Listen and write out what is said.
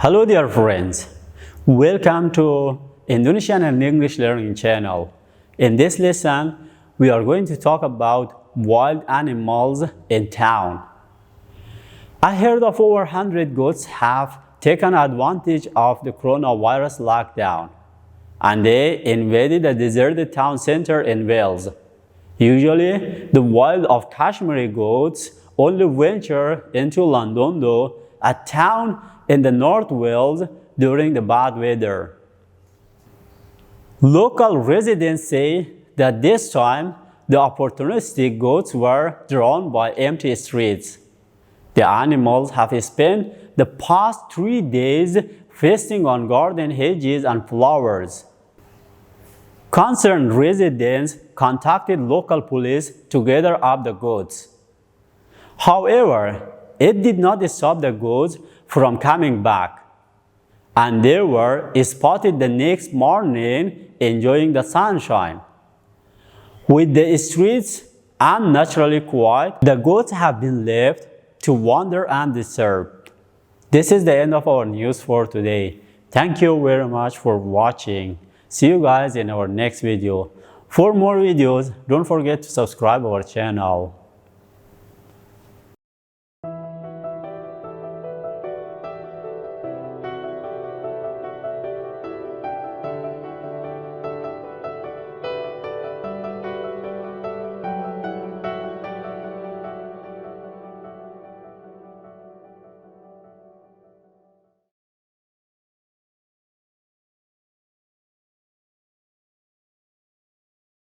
Hello dear friends, welcome to Indonesian and English Learning channel. In this lesson, we are going to talk about wild animals in town. I heard of over 100 goats have taken advantage of the coronavirus lockdown, and they invaded a deserted town center in Wales. Usually, the wild of Kashmiri goats only venture into Llandondo, a town in the North Wales, during the bad weather. Local residents say that this time the opportunistic goats were drawn by empty streets. The animals have spent the past 3 days feasting on garden hedges and flowers. Concerned residents contacted local police to gather up the goats. However, it did not stop the goats from coming back, and they were spotted the next morning enjoying the sunshine. With the streets unnaturally quiet, the goats have been left to wander undisturbed. This is the end of our news for today. Thank you very much for watching. See you guys in our next video. For more videos, don't forget to subscribe our channel.